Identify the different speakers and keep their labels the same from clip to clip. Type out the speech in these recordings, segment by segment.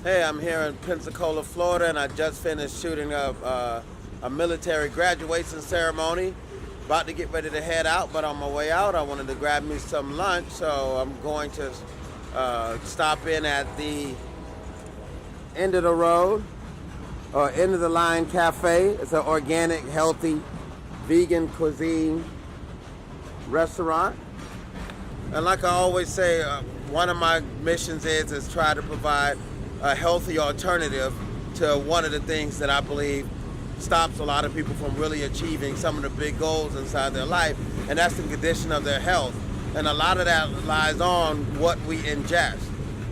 Speaker 1: Hey, I'm here in Pensacola, Florida, and I just finished shooting a military graduation ceremony. About to get ready to head out, but on my way out, I wanted to grab me some lunch, so I'm going to stop in at the end of the road or end of the line cafe. It's an organic, healthy, vegan cuisine restaurant. And like I always say, one of my missions is try to provide a healthy alternative to one of the things that I believe stops a lot of people from really achieving some of the big goals inside their life, and that's the condition of their health. And a lot of that lies on what we ingest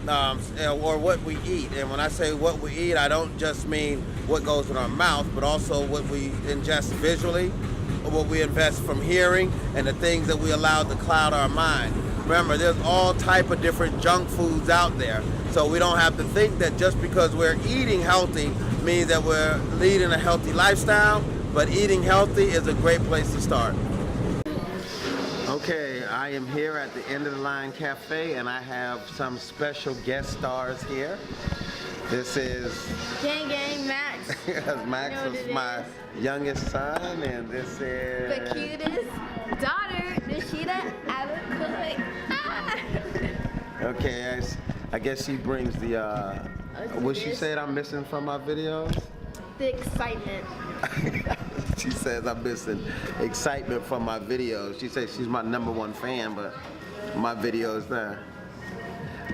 Speaker 1: or what we eat. And when I say what we eat, I don't just mean what goes in our mouth, but also what we ingest visually, or what we invest from hearing, and the things that we allow to cloud our mind. Remember, there's all type of different junk foods out there. So we don't have to think that just because we're eating healthy means that we're leading a healthy lifestyle, but eating healthy is a great place to start. Okay, I am here at the End of the Line Cafe, and I have some special guest stars here. This is
Speaker 2: Gang, Max.
Speaker 1: Max is my youngest son, and this is
Speaker 2: The cutest daughter, Nishita McCoy.
Speaker 1: Okay, I guess she brings the, what she said I'm missing from my videos?
Speaker 2: The excitement.
Speaker 1: She says I'm missing excitement from my videos. She says she's my #1 fan, but my videos,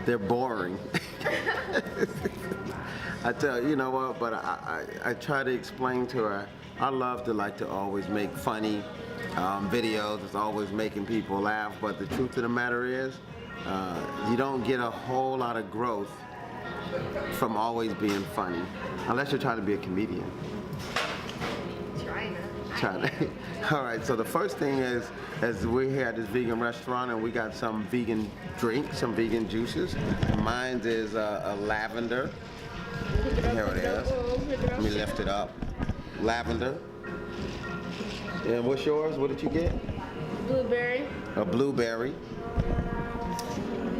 Speaker 1: they're boring. I tell you know what, but I try to explain to her, I love to like to always make funny videos. It's always making people laugh, but the truth of the matter is, you don't get a whole lot of growth from always being funny, unless you're trying to be a comedian. Trying to. All right, so the first thing is we're here at this vegan restaurant, and we got some vegan drinks, some vegan juices. Mine is a lavender. Here it is. Let me lift it up. Lavender. And what's yours? What did you get?
Speaker 2: Blueberry.
Speaker 1: A blueberry.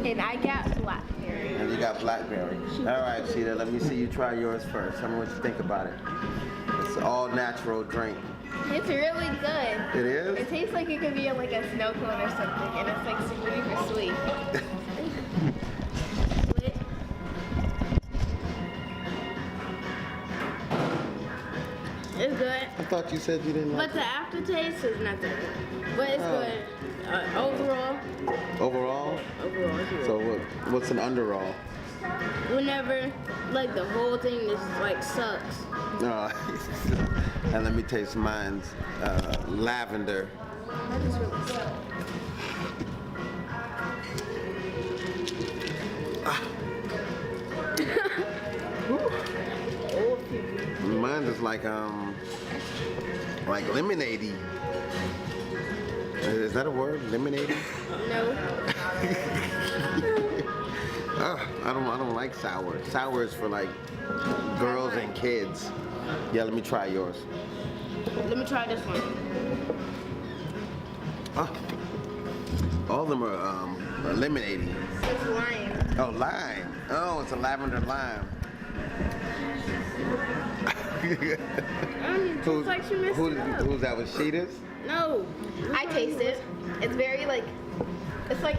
Speaker 2: And I got blackberry.
Speaker 1: And you got blackberry. All right, Sheeta, let me see you try yours first. Tell me what you think about it. It's an all natural drink.
Speaker 2: It's really good.
Speaker 1: It is?
Speaker 2: It tastes like it could be in like a snow cone or something, and it's like super sweet. It's good.
Speaker 1: I thought you said you didn't like
Speaker 2: But the aftertaste is not that good. But it's good. Overall.
Speaker 1: Overall?
Speaker 2: Overall, it's good.
Speaker 1: So what's an underall?
Speaker 2: Whenever, like, the whole thing just, like, sucks.
Speaker 1: And let me taste mine's lavender.
Speaker 2: That just really sucks.
Speaker 1: Mine is like lemonade-y. Is that a word? Lemonade-y?
Speaker 2: No.
Speaker 1: I don't like sour. Sour is for like girls and kids. Yeah, let me try yours.
Speaker 2: Let me try this one.
Speaker 1: All of them are lemonade-y.
Speaker 2: It's lime.
Speaker 1: Oh, lime. Oh, it's a lavender lime.
Speaker 2: It's like she messed it up.
Speaker 1: Who's that? Was Sheeta's?
Speaker 2: No. I taste it. It's very like, it's like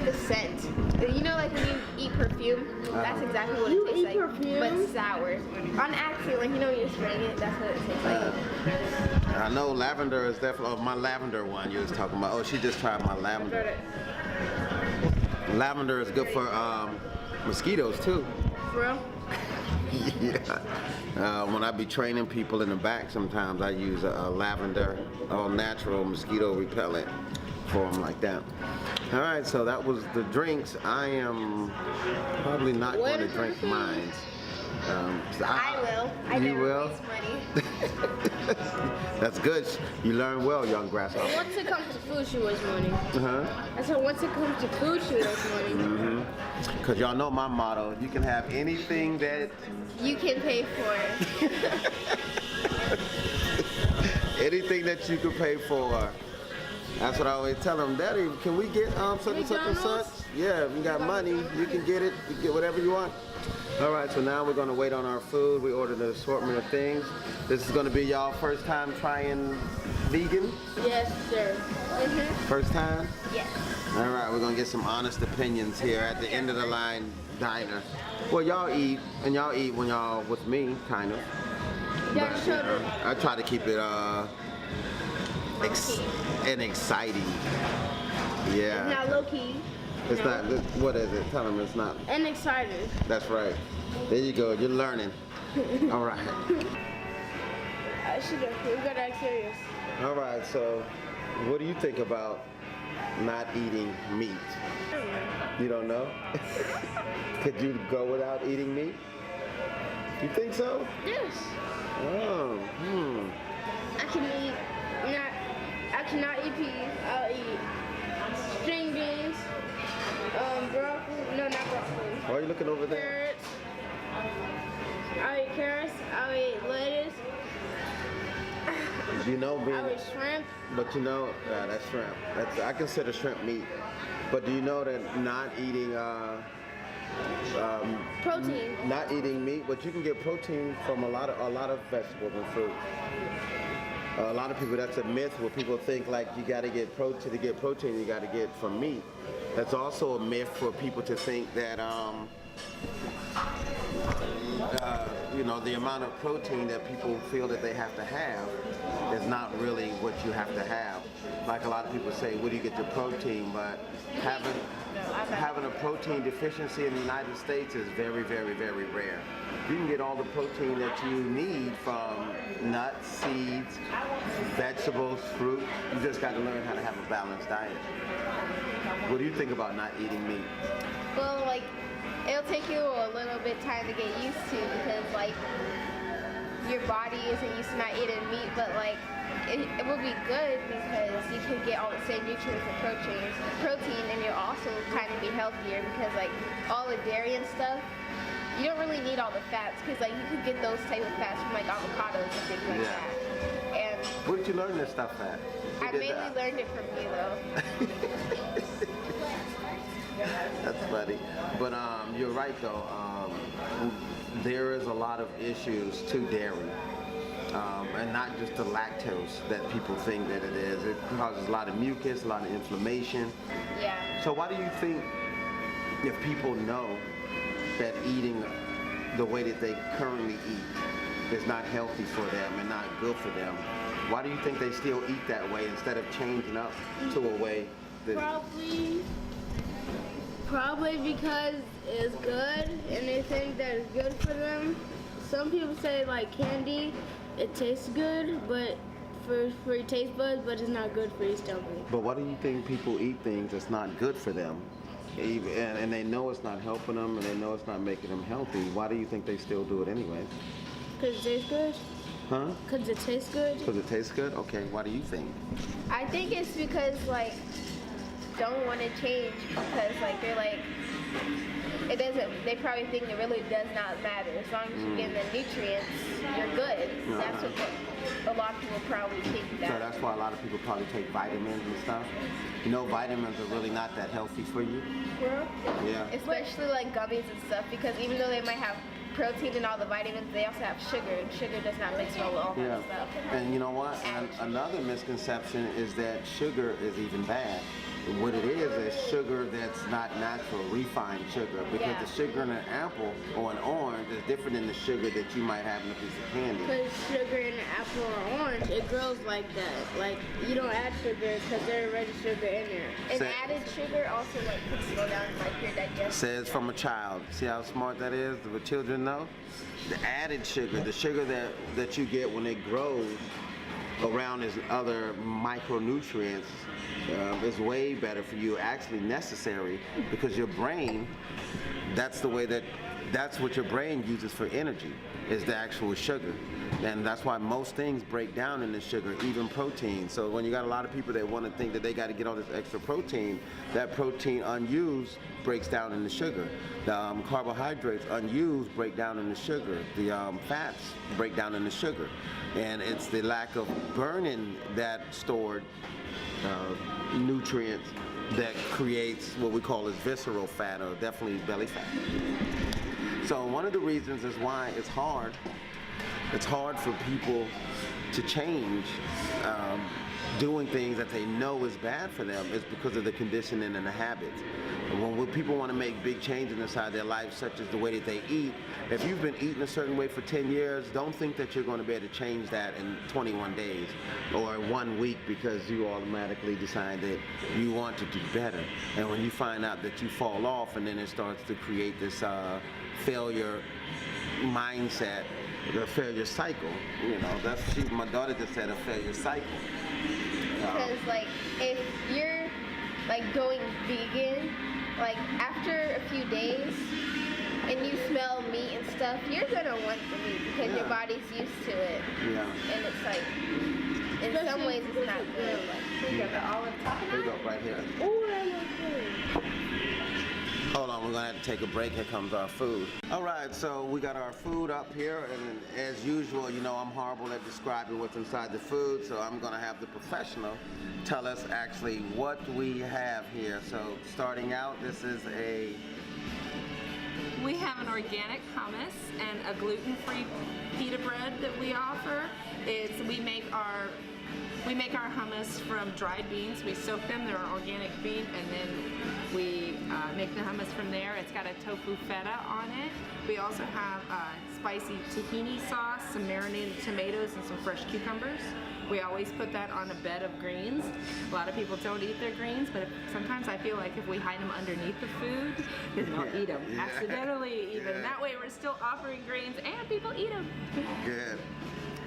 Speaker 2: a scent. You know, like when you eat perfume? That's exactly what it tastes like.
Speaker 3: perfume?
Speaker 2: But sour. On accident, like, you know when you're spraying it, that's what it tastes like.
Speaker 1: I know lavender is definitely my lavender one you was talking about. Oh, she just tried my lavender. Lavender is good for mosquitoes too.
Speaker 2: For real?
Speaker 1: Yeah. When I be training people in the back, sometimes I use a lavender, all natural mosquito repellent for them like that. All right, so that was the drinks. I am probably not going to drink mine.
Speaker 2: I will. I
Speaker 1: You
Speaker 2: never
Speaker 1: will?
Speaker 2: waste money.
Speaker 1: That's good. You learn well, young grasshopper.
Speaker 3: Once it comes to food, she was money.
Speaker 1: Uh-huh.
Speaker 3: I said once it comes to food, she was money.
Speaker 1: Because y'all know my motto, you can have anything that...
Speaker 2: You can pay for it.
Speaker 1: anything that you can pay for. That's what I always tell them. Daddy, can we get such and such and such?
Speaker 3: McDonald's?
Speaker 1: Yeah, if you got money, you can get it. You can get whatever you want. All right, so now we're gonna wait on our food. We ordered an assortment of things. This is gonna be y'all first time trying vegan?
Speaker 3: Yes, sir.
Speaker 1: First time?
Speaker 2: Yes.
Speaker 1: All right, we're gonna get some honest opinions here at the end of the line diner. Well, y'all eat, and y'all eat when y'all with me, kind of.
Speaker 3: Yeah,
Speaker 1: But,
Speaker 3: sure.
Speaker 1: I try to keep it exciting. Yeah.
Speaker 3: Not low key.
Speaker 1: It's not. What is it? Tell them it's not.
Speaker 3: And excited.
Speaker 1: That's right. There you go. You're learning. All right.
Speaker 3: I should have. We gotta act serious.
Speaker 1: All right. So, what do you think about not eating meat? You don't know? Could you go without eating meat? You think so?
Speaker 3: Yes.
Speaker 1: Oh.
Speaker 3: I cannot eat peas. I'll eat string beans, broccoli. No, not broccoli.
Speaker 1: Why are you looking over there?
Speaker 3: Carrots. I'll eat carrots. I'll eat lettuce.
Speaker 1: You know,
Speaker 3: I'll eat shrimp.
Speaker 1: but you know, that's shrimp. I consider shrimp meat. But do you know that not eating
Speaker 3: Protein.
Speaker 1: not eating meat, but you can get protein from a lot of vegetables and fruits. A lot of people, that's a myth where people think like you got to get protein to get protein, you got to get from meat. That's also a myth for people to think that you know, the amount of protein that people feel that they have to have is not really what you have to have. Like a lot of people say, where do you get your protein? But having a protein deficiency in the United States is very, very, very rare. You can get all the protein that you need from nuts, seeds, vegetables, fruit. You just got to learn how to have a balanced diet. What do you think about not eating meat?
Speaker 2: Well, like, it'll take you a little bit time to get used to because, like, your body isn't used to not eating meat, but, like, it will be good because you can get all the same nutrients and protein, and you'll also kind of be healthier because, like, all the dairy and stuff, you don't really need all the fats because, like, you could get those type of fats from, like, avocados and things like that. And
Speaker 1: where did you learn this stuff at?
Speaker 2: I mainly learned it from you, though.
Speaker 1: That's funny. But you're right, though. There is a lot of issues to dairy. And not just the lactose that people think that it is. It causes a lot of mucus, a lot of inflammation.
Speaker 2: Yeah.
Speaker 1: So why do you think if people know that eating the way that they currently eat is not healthy for them and not good for them, why do you think they still eat that way instead of changing up to a way that...
Speaker 3: Probably because it's good and they think that it's good for them. Some people say like candy, it tastes good, but for your taste buds, but it's not good for your stomach.
Speaker 1: But why do you think people eat things that's not good for them? And they know it's not helping them and they know it's not making them healthy. Why do you think they still do it anyway?
Speaker 3: Because it tastes good.
Speaker 1: Huh?
Speaker 3: Because it tastes good.
Speaker 1: Because it tastes good? Okay, why do you think?
Speaker 2: I think it's because, like, don't want to change because, like, they're like, it doesn't, they probably think it really does not matter. As long as you get the nutrients, you're good. That's what a lot of people probably think that.
Speaker 1: So that's why a lot of people probably take vitamins and stuff. You know, vitamins are really not that healthy for you. Yeah.
Speaker 2: Especially like gummies and stuff because even though they might have protein and all the vitamins, they also have sugar, and sugar does not mix well with all that stuff.
Speaker 1: And you know what? Another misconception is that sugar is even bad. What it is sugar that's not natural, refined sugar, because the sugar in an apple or an orange is different than the sugar that you might have in a piece of candy.
Speaker 3: Because sugar in an apple or orange, it grows like that. Like, you don't add sugar because there's already sugar in there.
Speaker 2: And added sugar also like can slow down like your digestion.
Speaker 1: Says from a child. See how smart that is? The children know? The added sugar, the sugar that you get when it grows around its other micronutrients is way better for you, actually necessary, because your brain, that's what your brain uses for energy, is the actual sugar. And that's why most things break down in the sugar, even protein. So when you got a lot of people that want to think that they got to get all this extra protein, that protein unused breaks down in the sugar. The carbohydrates unused break down in the sugar. The fats break down in the sugar. And it's the lack of burning that stored nutrients that creates what we call as visceral fat, or definitely belly fat. So one of the reasons is why it's hard for people to change doing things that they know is bad for them, is because of the conditioning and the habits. When people want to make big changes inside their life, such as the way that they eat, if you've been eating a certain way for 10 years, don't think that you're going to be able to change that in 21 days or 1 week, because you automatically decide that you want to do better. And when you find out that you fall off, and then it starts to create this failure mindset, the failure cycle. You know, my daughter just said a failure cycle.
Speaker 2: Because like if you're like going vegan, like after a few days and you smell meat and stuff, you're gonna want the meat because your body's used to it.
Speaker 1: Yeah.
Speaker 2: And it's like, in some ways it's not good. Like, we got the olive tapenade.
Speaker 1: Here we go, right here.
Speaker 3: Ooh, that looks good.
Speaker 1: Hold on, we're gonna have to take a break. Here comes our food. All right, so we got our food up here, and as usual, you know, I'm horrible at describing what's inside the food, so I'm gonna have the professional tell us actually what we have here. So starting out, this is
Speaker 4: we have an organic hummus and a gluten-free pita bread that we offer. We make our hummus from dried beans. We soak them, they're an organic bean, and then we make the hummus from there. It's got a tofu feta on it. We also have spicy tahini sauce, some marinated tomatoes, and some fresh cucumbers. We always put that on a bed of greens. A lot of people don't eat their greens, but sometimes I feel like if we hide them underneath the food, then they'll eat them, accidentally even.
Speaker 1: Yeah.
Speaker 4: That way we're still offering greens and people eat them.
Speaker 1: good.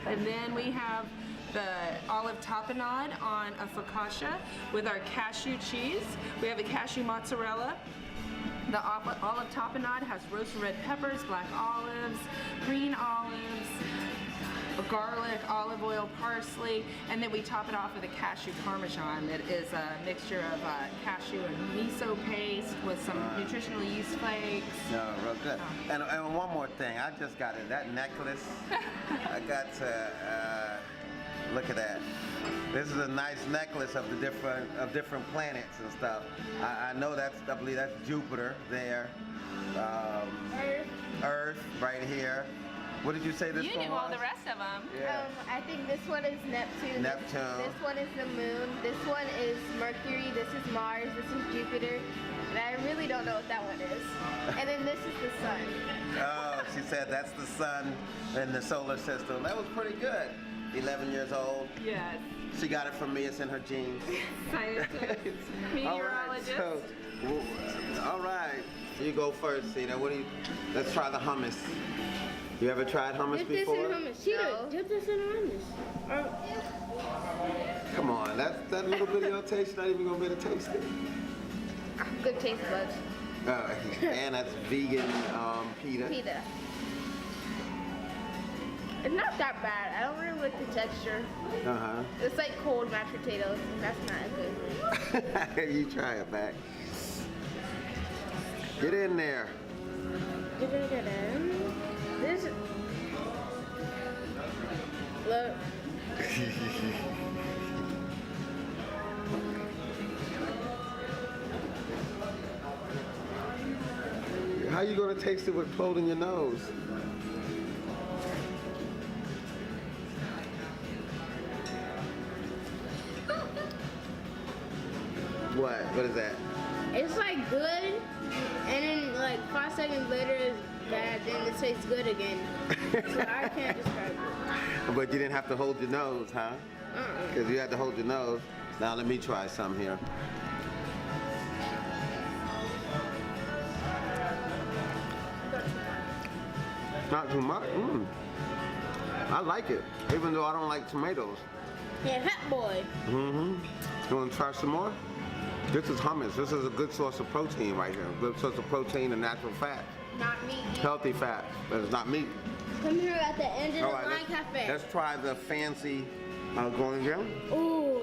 Speaker 4: And then we have the olive tapenade on a focaccia with our cashew cheese. We have a cashew mozzarella. The olive tapenade has roasted red peppers, black olives, green olives, garlic, olive oil, parsley, and then we top it off with a cashew parmesan that is a mixture of cashew and miso paste with some nutritional yeast flakes.
Speaker 1: No, real good. And one more thing, I just got it. That necklace, I got to look at that. This is a nice necklace of the different planets and stuff. I know I believe that's Jupiter there. Earth right here. What did you say this one was?
Speaker 4: You knew all the rest of them.
Speaker 1: Yeah.
Speaker 2: I think this one is Neptune.
Speaker 1: Neptune.
Speaker 2: This one is the moon. This one is Mercury. This is Mars. This is Jupiter. And I really don't know what that one is. And then this is the sun.
Speaker 1: Oh, she said that's the sun in the solar system. That was pretty good. 11 years old.
Speaker 4: Yes.
Speaker 1: She got it from me. It's in her genes.
Speaker 4: Scientist, meteorologist.
Speaker 1: All right. You go first, Cena. Let's try the hummus. You ever tried hummus
Speaker 3: Dip this
Speaker 1: before?
Speaker 3: in hummus. Cheetah, dip this in hummus.
Speaker 1: Come on, that little bit of your taste, not even gonna be able to taste it.
Speaker 2: Good taste buds.
Speaker 1: And that's vegan pita.
Speaker 2: Pita. It's not that bad. I don't really like the texture.
Speaker 1: Uh-huh.
Speaker 2: It's like cold mashed potatoes, and that's not good.
Speaker 1: You try it back. Get in there.
Speaker 3: This. Look.
Speaker 1: How you gonna taste it with closing your nose? What? What is that?
Speaker 3: It's like good, and then like 5 seconds later it's bad, then it tastes good again. So I can't describe it.
Speaker 1: But you didn't have to hold your nose, huh? Because you had to hold your nose. Now let me try some here. Not too much. I like it, even though I don't like tomatoes.
Speaker 3: Yeah, hot boy.
Speaker 1: You want to try some more? This is hummus. This is a good source of protein right here. Good source of protein and natural fat.
Speaker 2: Not meat.
Speaker 1: Healthy fat, but it's not meat.
Speaker 3: Come here at the end of
Speaker 1: All
Speaker 3: the
Speaker 1: right,
Speaker 3: Line Cafe.
Speaker 1: let's try the fancy going again.
Speaker 3: Ooh.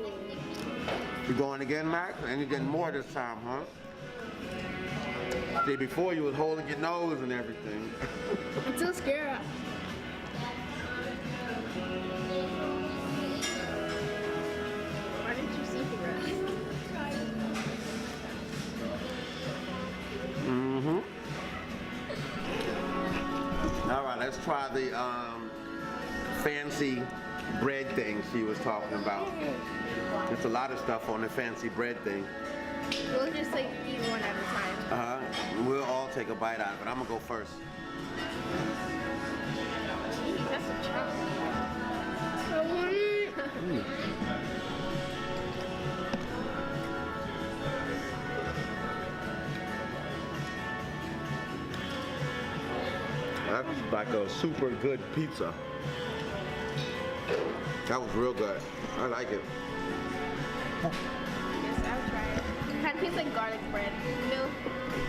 Speaker 1: You going again, Max? And you're getting more this time, huh? See, before you was holding your nose and everything.
Speaker 3: I'm so scared.
Speaker 2: Why didn't you see the rest?
Speaker 1: All right, let's try the fancy bread thing she was talking about. There's a lot of stuff on the fancy bread thing.
Speaker 2: We'll just like eat one at a time.
Speaker 1: We'll all take a bite out of it. I'm gonna go first.
Speaker 2: That's a chunk.
Speaker 1: That's like a super good pizza. That was real good. I like it.
Speaker 2: Yes, I'll try it. It kind of tastes like garlic bread. You know?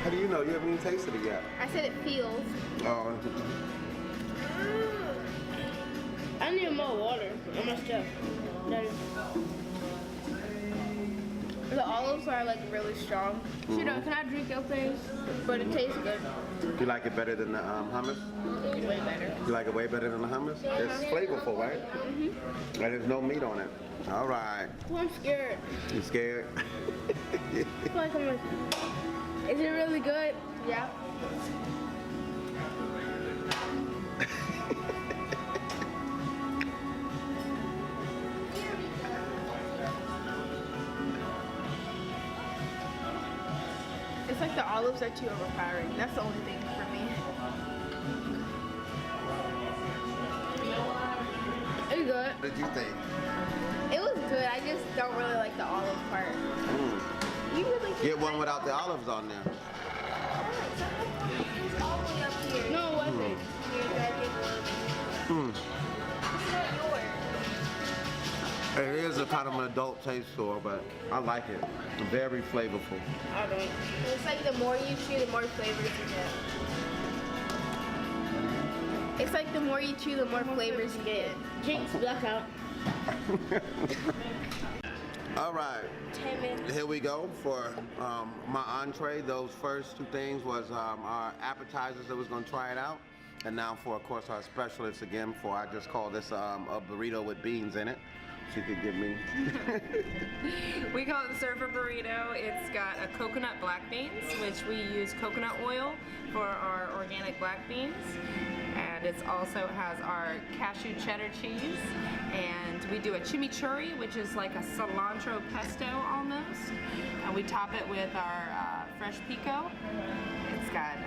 Speaker 1: How do you know? You haven't even tasted it yet.
Speaker 2: I said it feels.
Speaker 1: Oh.
Speaker 3: I need more water. I must have.
Speaker 2: The olives are like really strong.
Speaker 3: Shida, can I drink your things? But it tastes good.
Speaker 1: You like it better than the hummus?
Speaker 2: Way better.
Speaker 1: You like it way better than the hummus? It's flavorful, right? And there's no meat on it. All right.
Speaker 3: Oh, I'm scared.
Speaker 1: You scared?
Speaker 3: I feel like I'm like, is it really good?
Speaker 2: Yeah. It's like the olives are too overpowering. That's the only thing for me.
Speaker 3: It's good.
Speaker 1: What did you think?
Speaker 2: It was good. I just don't really like the olive part. You really
Speaker 1: Get one without the olives on there.
Speaker 2: It's all the way up here.
Speaker 3: No, it wasn't.
Speaker 2: Here, that big one. It's not yours.
Speaker 1: It is a kind of an adult taste to it, but I like it. Very flavorful.
Speaker 3: I don't.
Speaker 2: It's like the more you chew, the more flavors you get. It's like the more you chew, the more flavors you get.
Speaker 3: Jinx, blackout.
Speaker 1: All right,
Speaker 2: 10 minutes.
Speaker 1: here we go for my entree. Those first two things was our appetizers that was gonna try it out. And now for, of course, our specialists again for, I just call this a burrito with beans in it. She could give me.
Speaker 4: We call it the surfer burrito. It's got a coconut black beans, which we use coconut oil for our organic black beans. And it also has our cashew cheddar cheese. And we do a chimichurri, which is like a cilantro pesto almost. And we top it with our fresh pico. It's got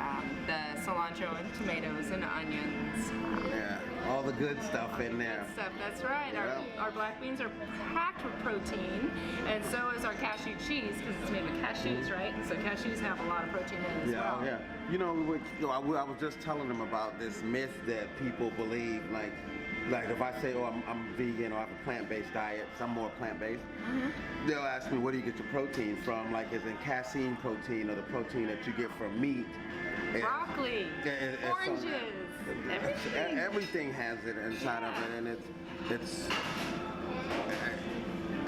Speaker 4: the cilantro and tomatoes and onions.
Speaker 1: Yeah, all the good stuff in there.
Speaker 4: Good stuff, that's right.
Speaker 1: Yeah.
Speaker 4: Our black beans are packed with protein, and so is our cashew cheese, because it's made with cashews, right? And so cashews have a lot of protein in it as
Speaker 1: Yeah,
Speaker 4: well.
Speaker 1: yeah. You know, I was just telling them about this myth that people believe, like if I say, oh, I'm vegan or I have a plant-based diet, some more plant-based, they'll ask me, where do you get your protein from? Like, is in casein protein or the protein that you get from meat?
Speaker 4: Broccoli, oranges, everything.
Speaker 1: Everything has it inside of it, and it's.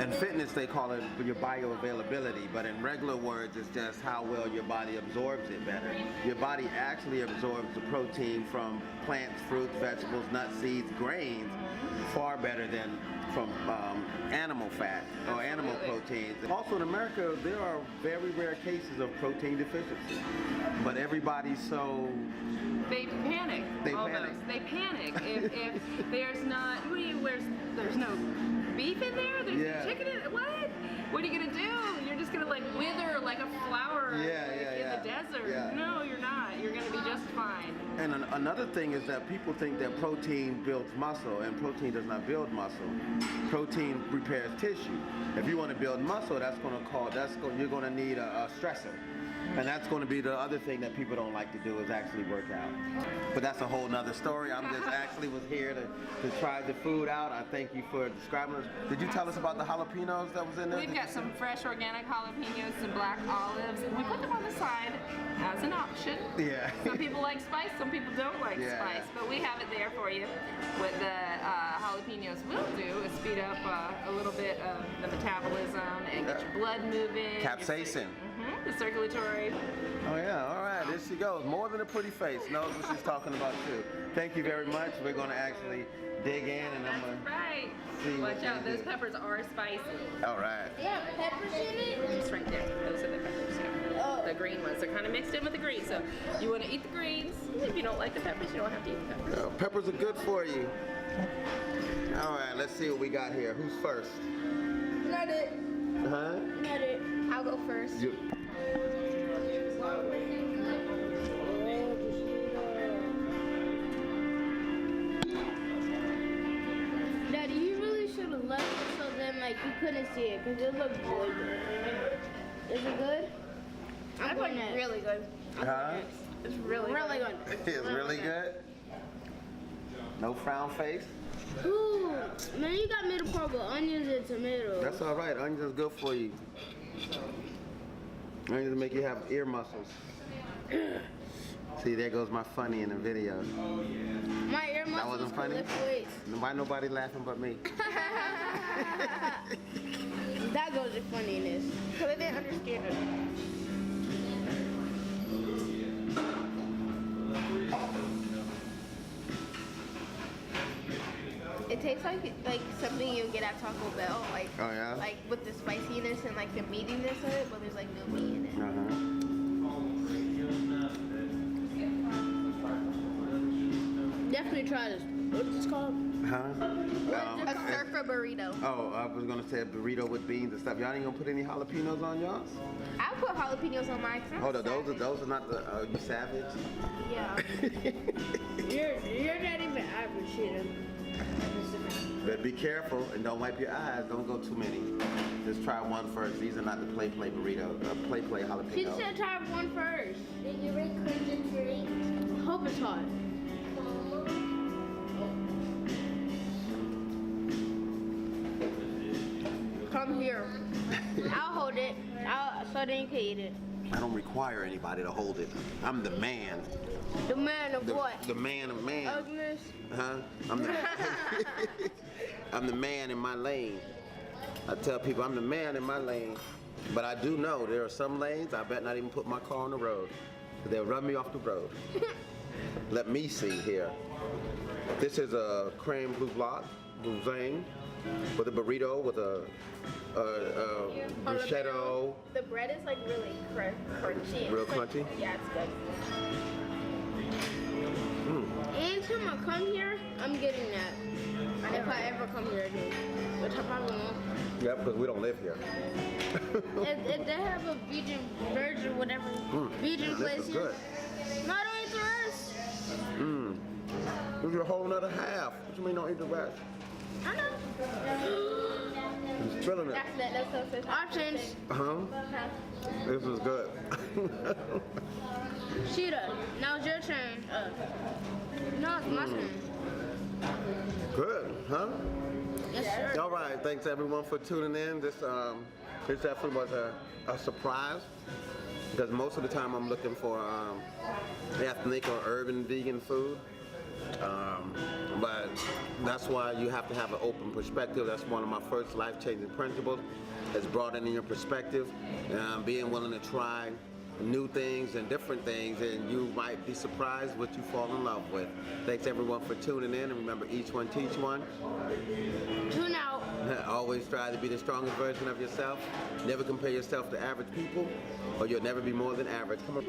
Speaker 1: In fitness, they call it your bioavailability, but in regular words, it's just how well your body absorbs it better. Your body actually absorbs the protein from plants, fruits, vegetables, nuts, seeds, grains far better than from animal fat or animal proteins. Also in America, there are very rare cases of protein deficiency, but everybody's so...
Speaker 4: They panic.
Speaker 1: They
Speaker 4: almost.
Speaker 1: panic.
Speaker 4: They panic if there's not. There's no beef in there. There's
Speaker 1: Yeah.
Speaker 4: no chicken in it. What are you gonna do? You're just gonna like wither like a flower in the desert.
Speaker 1: Yeah.
Speaker 4: No, you're not. You're gonna be just fine.
Speaker 1: And another thing is that people think that protein builds muscle, and protein does not build muscle. Protein repairs tissue. If you want to build muscle, you're going to need a stressor. And that's going to be the other thing that people don't like to do is actually work out. But that's a whole nother story. I'm just actually was here to try the food out. I thank you for describing us. Did you tell us about the jalapenos that was in there?
Speaker 4: We've got some fresh organic jalapenos and black olives. We put them on the side as an option.
Speaker 1: Yeah.
Speaker 4: Some people like spice, some people don't like
Speaker 1: Yeah.
Speaker 4: spice, but we have it there for you. What the jalapenos will do is speed up a little bit of the metabolism and get your blood moving.
Speaker 1: Capsaicin.
Speaker 4: The circulatory.
Speaker 1: Oh yeah, all right, there she goes. More than a pretty face, knows what she's talking about too. Thank you very much. We're gonna actually dig in and I'm gonna
Speaker 4: Right.
Speaker 1: see what
Speaker 4: Watch out,
Speaker 1: they
Speaker 4: those
Speaker 1: do.
Speaker 4: peppers are spicy.
Speaker 1: All right.
Speaker 2: Yeah, peppers in it.
Speaker 4: It's right there. Those are the peppers. Yeah. the green ones. They're kind of mixed in with the greens. So you want to eat the greens. If you don't like the peppers, you don't have to eat the peppers.
Speaker 1: Peppers are good for you. All right, let's see what we got here. Who's first?
Speaker 3: Not it.
Speaker 1: Huh?
Speaker 3: Not it.
Speaker 2: I'll go first.
Speaker 3: Daddy, you really should have left it so then like you couldn't see it because it looked really good. Is it good?
Speaker 2: That's like really good.
Speaker 1: Huh?
Speaker 2: It's really
Speaker 3: good.
Speaker 1: It's really good. No frown face.
Speaker 3: Ooh, man, you got me to pour with onions and tomatoes.
Speaker 1: That's all right. Onions is good for you. Onions make you have ear muscles. See, there goes my funny in the video.
Speaker 3: My ear muscles
Speaker 1: wasn't funny?
Speaker 3: lift weights.
Speaker 1: Why nobody laughing but me?
Speaker 3: That goes to funniness.
Speaker 2: Because I didn't understand it. It tastes like something you'll get at Taco Bell, like
Speaker 1: Oh, yeah?
Speaker 2: like with the spiciness and like the meatiness of it, but there's like no meat in it.
Speaker 3: Definitely try this. What's this called?
Speaker 2: A surfer burrito.
Speaker 1: Oh, I was gonna say a burrito with beans and stuff. Y'all ain't gonna put any jalapenos on y'all's?
Speaker 2: I'll put jalapenos on mine. 'Cause I'm
Speaker 1: Hold on,
Speaker 2: savage.
Speaker 1: those are not the. You savage?
Speaker 2: Yeah.
Speaker 3: You're not even average, Sheeta.
Speaker 1: But be careful and don't wipe your eyes. Don't go too many. Just try one first. These are not the play burrito. Play
Speaker 3: She
Speaker 1: jalapeno.
Speaker 3: said try one first.
Speaker 5: Did you record the drink?
Speaker 3: Hope it's hot. Come here. I'll hold it. So then you can eat it.
Speaker 1: I don't require anybody to hold it. I'm the man.
Speaker 3: The man of what?
Speaker 1: The man of man.
Speaker 3: Ugliness.
Speaker 1: Huh? I'm the man in my lane. I tell people I'm the man in my lane. But I do know there are some lanes I bet not even put my car on the road. They'll run me off the road. Let me see here. This is a creme block, bouzaine, with a burrito with a bruschetto.
Speaker 2: The bread is like really crunchy.
Speaker 1: Real
Speaker 2: It's like-
Speaker 1: crunchy?
Speaker 2: Yeah, it's good.
Speaker 3: Anytime I come here, I'm getting that. If I ever come here again. Which I probably won't.
Speaker 1: Yep, because we don't live here.
Speaker 3: If they have a vegan version, whatever, vegan
Speaker 1: This
Speaker 3: place
Speaker 1: is
Speaker 3: here,
Speaker 1: good.
Speaker 3: not only the rest.
Speaker 1: This is a whole nother half. What you mean don't eat the rest?
Speaker 3: I know.
Speaker 1: He's feeling it.
Speaker 2: That's
Speaker 3: Options.
Speaker 1: Uh-huh. This is good.
Speaker 3: Sheeta, now it's your turn. No, it's my turn.
Speaker 1: Good, huh?
Speaker 3: Yes, sir.
Speaker 1: All right, thanks everyone for tuning in. This definitely was a surprise because most of the time I'm looking for ethnic or urban vegan food. But that's why you have to have an open perspective. That's one of my first life-changing principles, is broadening your perspective, being willing to try new things and different things, and you might be surprised what you fall in love with. Thanks everyone for tuning in, and remember, each one teach one.
Speaker 3: Tune out.
Speaker 1: Always try to be the strongest version of yourself. Never compare yourself to average people, or you'll never be more than average. Come on.